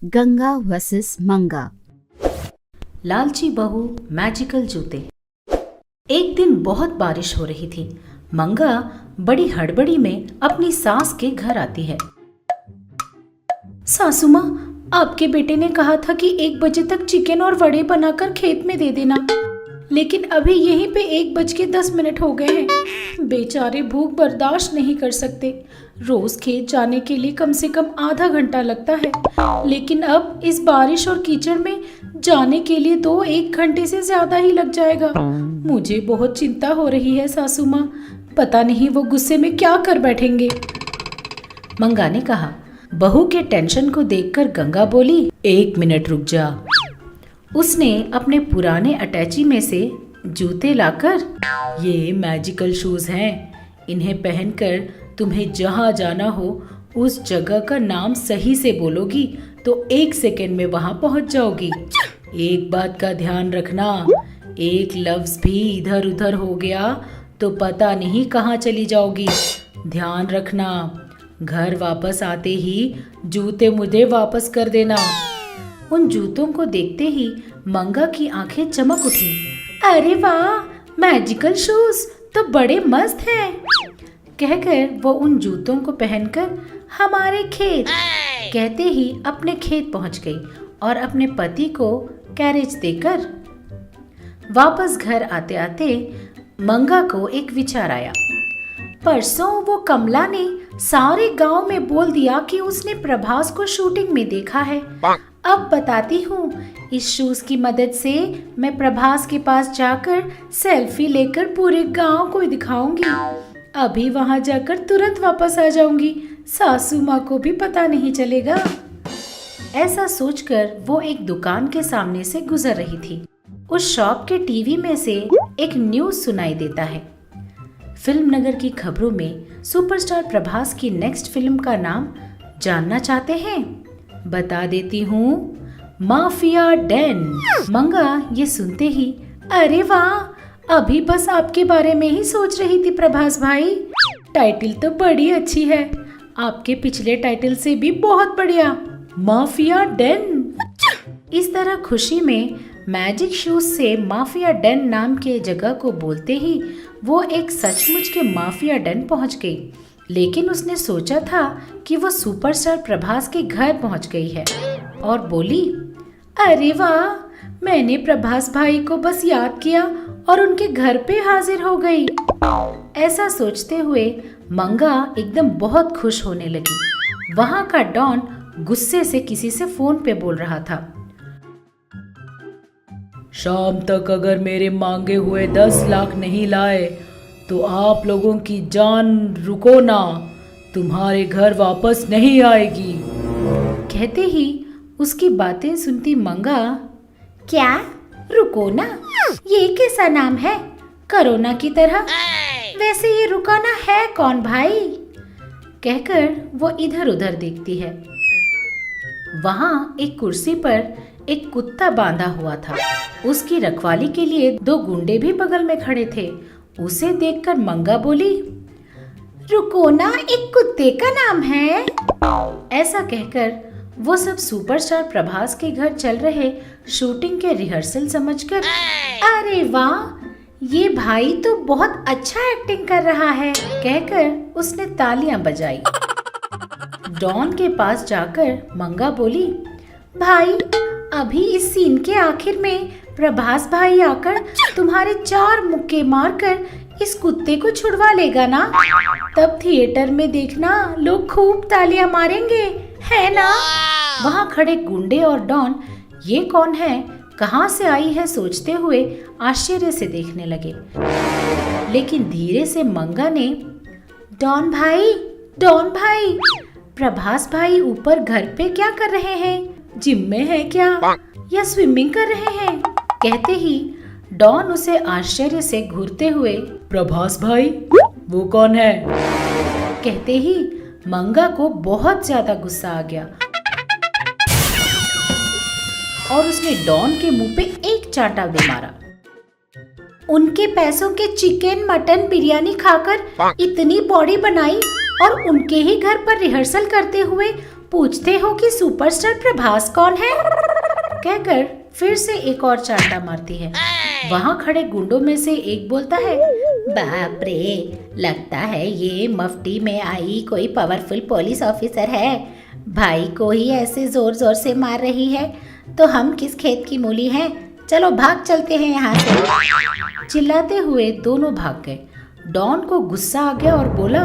Ganga versus मंगा। लालची बहू मैजिकल जूते। एक दिन बहुत बारिश हो रही थी। मंगा बड़ी हड़बड़ी में अपनी सास के घर आती है। सासू माँ, आपके बेटे ने कहा था कि 1 बजे तक चिकन और वड़े बनाकर खेत में दे देना, लेकिन अभी यहीं पे 1:10 हो गए हैं। बेचारे भूख बर्दाश्त नहीं कर सकते। रोज खेत जाने के लिए कम से कम आधा घंटा लगता है, लेकिन अब इस बारिश और कीचड़ में जाने के लिए 1 घंटे से ज्यादा ही लग जाएगा। मुझे बहुत चिंता हो रही है सासू माँ, पता नहीं वो गुस्से में क्या कर बैठेंगे। मंगा ने कहा। बहू के टेंशन को देखकर गंगा बोली, 1 मिनट रुक जा। उसने अपने पुराने अटैची में से जूते लाकर, ये मैजिकल शूज हैं, इन्हें पहनकर तुम्हें जहाँ जाना हो उस जगह का नाम सही से बोलोगी तो 1 सेकंड में वहां पहुंच जाओगी। एक बात का ध्यान रखना, एक लफ्ज भी इधर उधर हो गया तो पता नहीं कहाँ चली जाओगी। ध्यान रखना, घर वापस आते ही जूते मुझे वापस कर देना। उन जूतों को देखते ही मंगा की आंखें चमक उठी। अरे वाह, मैजिकल शूज तो बड़े मस्त हैं। कहकर वो उन जूतों को पहनकर हमारे खेत कहते ही अपने खेत पहुंच गई और अपने पति को कैरेज देकर वापस घर आते आते मंगा को एक विचार आया। परसों वो कमला ने सारे गांव में बोल दिया कि उसने प्रभास को शूटिंग में देखा है। अब बताती हूँ, इस शूज की मदद से मैं प्रभास के पास जाकर सेल्फी लेकर पूरे गांव को दिखाऊंगी। अभी वहां जाकर तुरंत वापस आ जाऊंगी, सासू माँ को भी पता नहीं चलेगा। ऐसा सोचकर वो एक दुकान के सामने से गुजर रही थी। उस शॉप के टीवी में से एक न्यूज सुनाई देता है। फिल्म नगर की खबरों में सुपरस्टार प्रभास की नेक्स्ट फिल्म का नाम जानना चाहते हैं? बता देती हूँ, माफिया डैन। मंगा ये सुनते ही, अरे वाह, अभी बस आपके बारे में ही सोच रही थी प्रभास भाई। टाइटल तो बड़ी अच्छी है, आपके पिछले टाइटल से भी बहुत बढ़िया, माफिया डैन। इस तरह खुशी में मैजिक शूज से माफिया डैन नाम के जगह को बोलते ही वो एक सचमुच के माफिया डैन पहुंच गई। लेकिन उसने सोचा था कि वो सुपरस्टार प्रभास के घर पहुंच गई है और बोली, अरे वाह, मैंने प्रभास भाई को बस याद किया और उनके घर पे हाजिर हो गई। ऐसा सोचते हुए मंगा एकदम बहुत खुश होने लगी। वहां का डॉन गुस्से से किसी से फोन पे बोल रहा था। शाम तक अगर मेरे मांगे हुए 10 लाख नहीं लाए तो आप लोगों की जान रुको ना, तुम्हारे घर वापस नहीं आएगी। कहते ही उसकी बातें सुनती मंगा, क्या रुको ना, ये कैसा नाम है, कोरोना की तरह? वैसे ये रुकाना है कौन भाई? कहकर वो इधर उधर देखती है। वहां एक कुर्सी पर एक कुत्ता बांधा हुआ था। उसकी रखवाली के लिए 2 गुंडे भी बगल में खड़े थे। उसे देखकर मंगा बोली, रुकोना एक कुत्ते का नाम है? ऐसा कहकर वो सब सुपरस्टार प्रभास के घर चल रहे शूटिंग के रिहर्सल समझकर, अरे वाह, ये भाई तो बहुत अच्छा एक्टिंग कर रहा है, कहकर उसने तालियां बजाई। डॉन के पास जाकर मंगा बोली, भाई, अभी इस सीन के आखिर में प्रभास भाई आकर तुम्हारे 4 मुक्के मारकर इस कुत्ते को छुड़वा लेगा ना? तब थिएटर में देखना, लोग खूब तालियां मारेंगे, है ना? वहां खड़े गुंडे और डॉन ये कौन है, कहां से आई है सोचते हुए आश्चर्य से देखने लगे। लेकिन धीरे से मंगा ने, डॉन भाई, प्रभास भाई ऊपर घर पे क्या कर रहे हैं? जिम में है क्या या स्विमिंग कर रहे हैं? कहते ही डॉन उसे आश्चर्य से घूरते हुए, प्रभास भाई, वो कौन है? कहते ही मंगा को बहुत ज्यादा गुस्सा आ गया और उसने डॉन के मुंह पे एक चांटा दे मारा। उनके पैसों के चिकन मटन बिरयानी खाकर इतनी बॉडी बनाई और उनके ही घर पर रिहर्सल करते हुए पूछते हो कि सुपरस्टार प्रभास कौन है? कहकर फिर से एक और चांटा मारती है। वहाँ खड़े गुंडों में से एक बोलता है, बाप रे, लगता है ये मफ्ती में आई कोई पावरफुल पुलिस ऑफिसर है। भाई को ही ऐसे जोर जोर से मार रही है तो हम किस खेत की मूली हैं? चलो भाग चलते हैं यहाँ से। चिल्लाते हुए दोनों भाग गए। डॉन को गुस्सा आ गया और बोला,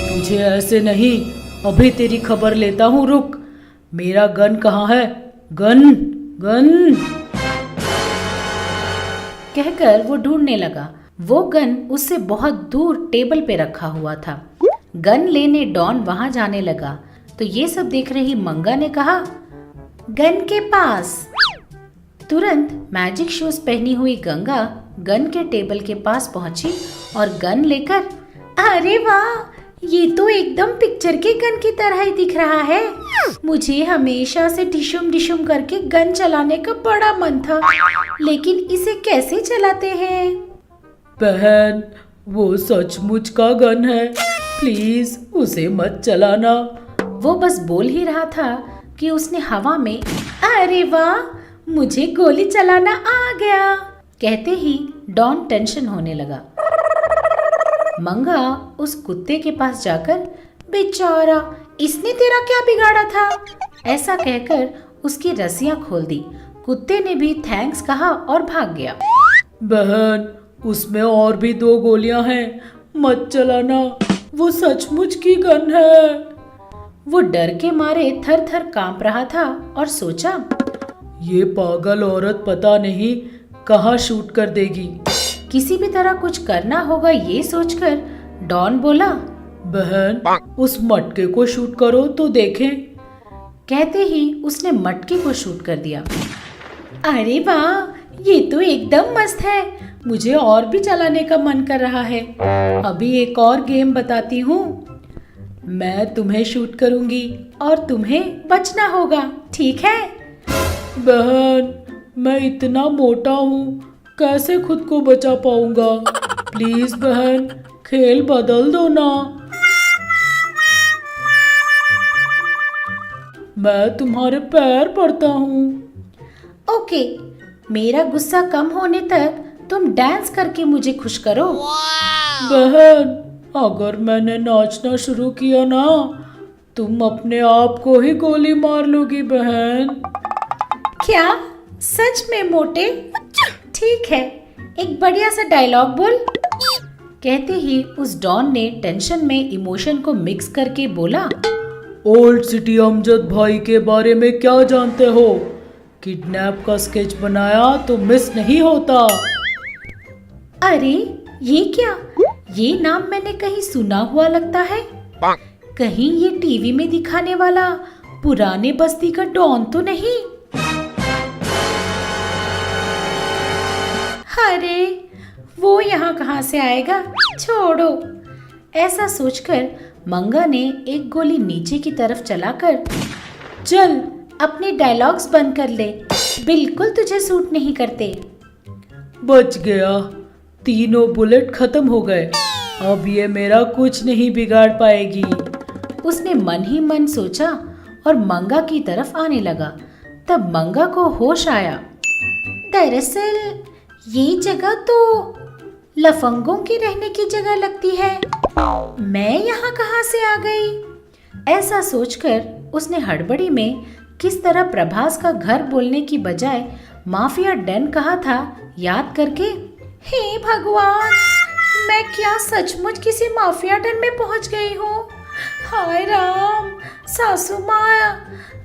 तुझे ऐसे नहीं, अभी तेरी खबर लेता हूँ, रुक। मेरा गन कहाँ है? Gun gun. कहकर वो ढूंढने लगा। वो गन उससे बहुत दूर टेबल पे रखा हुआ था। गन लेने डॉन वहां जाने लगा तो ये सब देख रही मंगा ने कहा, गन के पास। तुरंत मैजिक शूज पहनी हुई गंगा गन के टेबल के पास पहुंची और गन लेकर, अरे वाह, ये तो एकदम पिक्चर के गन की तरह ही दिख रहा है। मुझे हमेशा से डिशुम डिशुम करके गन चलाने का बड़ा मन था, लेकिन इसे कैसे चलाते हैं? बहन, वो सचमुच का गन है, प्लीज उसे मत चलाना। वो बस बोल ही रहा था कि उसने हवा में, अरे वाह, मुझे गोली चलाना आ गया, कहते ही डॉन टेंशन होने लगा। मंगा उस कुत्ते के पास जाकर, बेचारा, इसने तेरा क्या बिगाड़ा था? ऐसा कहकर उसकी रस्सियां खोल दी। कुत्ते ने भी थैंक्स कहा और भाग गया। बहन, उसमें और भी 2 गोलियां हैं, मत चलाना, वो सचमुच की गन है। वो डर के मारे थर थर कांप रहा था और सोचा, ये पागल औरत पता नहीं कहाँ शूट कर देगी। किसी भी तरह कुछ करना होगा ये सोचकर डॉन बोला, बहन, उस मटके को शूट करो तो देखें। कहते ही उसने मटके को शूट कर दिया। अरे वाह, ये तो एकदम मस्त है, मुझे और भी चलाने का मन कर रहा है। अभी एक और गेम बताती हूँ। मैं तुम्हें शूट करूंगी और तुम्हें बचना होगा, ठीक है? बहन, मैं इतना मोटा हूँ, कैसे खुद को बचा पाऊंगा? प्लीज बहन, खेल बदल दो ना। मैं तुम्हारे पैर पड़ता हूँ। ओके, मेरा गुस्सा कम होने तक तुम डांस करके मुझे खुश करो। बहन, अगर मैंने नाचना शुरू किया ना, तुम अपने आप को ही गोली मार लोगी बहन। क्या सच में मोटे? ठीक है, एक बढ़िया सा डायलॉग बोल। कहते ही उस डॉन ने टेंशन में इमोशन को मिक्स करके बोला, ओल्ड सिटी अमजद भाई के बारे में क्या जानते हो? किडनैप का स्केच बनाया तो मिस नहीं होता। अरे ये क्या? ये नाम मैंने कहीं सुना हुआ लगता है। कहीं ये टीवी में दिखाने वाला पुराने बस्ती का डॉन तो नहीं? अरे वो यहाँ कहाँ से आएगा, छोड़ो। ऐसा सोचकर मंगा ने एक गोली नीचे की तरफ चलाकर, चल अपने डायलॉग्स बंद कर ले, बिल्कुल तुझे सूट नहीं करते। बच गया, तीनों बुलेट खत्म हो गए, अब ये मेरा कुछ नहीं बिगाड़ पाएगी। उसने मन ही मन सोचा और मंगा की तरफ आने लगा। तब मंगा को होश आया, दरअसल ये जगह तो लफंगों के रहने की जगह लगती है, मैं यहाँ कहाँ से आ गई? ऐसा सोचकर उसने हड़बड़ी में किस तरह प्रभास का घर बोलने की बजाय माफिया डन कहा था याद करके, हे भगवान, मैं क्या सचमुच किसी माफिया डन में पहुँच गई हूँ? हाय राम, सासू माँ,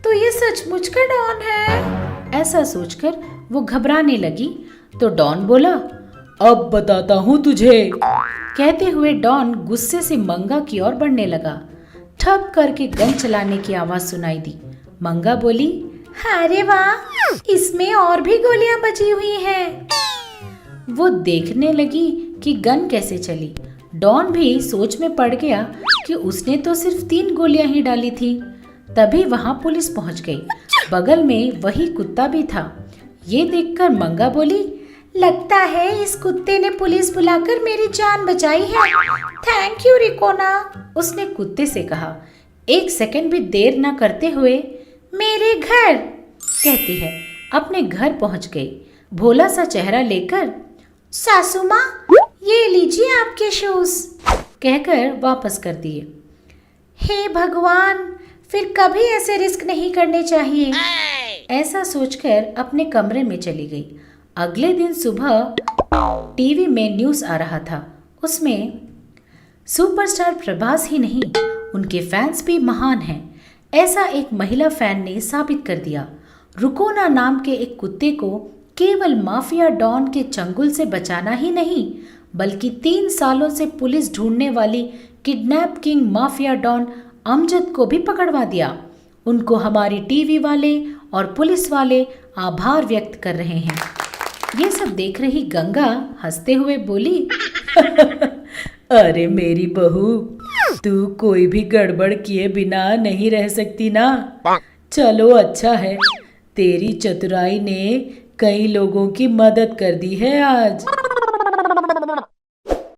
तो ये सचमुच का डॉन है। ऐसा सोचकर वो घबराने लगी तो डॉन बोला, अब बताता हूँ तुझे। कहते हुए डॉन गुस्से से मंगा की ओर बढ़ने लगा। ठप करके गन चलाने की आवाज सुनाई दी। मंगा बोली, अरे वाह, इसमें और भी गोलियां बची हुई हैं। वो देखने लगी कि गन कैसे चली। डॉन भी सोच में पड़ गया कि उसने तो सिर्फ 3 गोलियां ही डाली थी। तभी वहां पुलिस पहुंच गई। बगल में वही कुत्ता भी था। ये देखकर मंगा बोली, लगता है इस कुत्ते ने पुलिस बुलाकर मेरी जान बचाई है। थैंक यू रिकोना, उसने कुत्ते से कहा। एक सेकंड भी देर न करते हुए मेरे घर कहती है अपने घर पहुंच गई, भोला सा चेहरा लेकर। सासू माँ, ये लीजिए आपके शूज कहकर वापस कर दिए। हे भगवान, फिर कभी ऐसे रिस्क नहीं करने चाहिए, ऐसा सोचकर अपने कमरे में चली गई। अगले दिन सुबह टीवी में न्यूज़ आ रहा था। उसमें सुपरस्टार प्रभास ही नहीं, उनके फैंस भी महान हैं, ऐसा एक महिला फैन ने साबित कर दिया। रुकोना नाम के एक कुत्ते को केवल माफिया डॉन के चंगुल से बचाना ही नहीं, बल्कि 3 सालों से पुलिस ढूंढने वाली kidnap king mafia don Amjad को भी पकड़वा दिया। उनको हमारी टीवी वाले और पुलिस वाले आभार व्यक्त कर रहे हैं। ये सब देख रही गंगा हंसते हुए बोली, अरे मेरी बहू, तू कोई भी गड़बड़ किए बिना नहीं रह सकती ना। चलो अच्छा है, तेरी चतुराई ने कई लोगों की मदद कर दी है आज।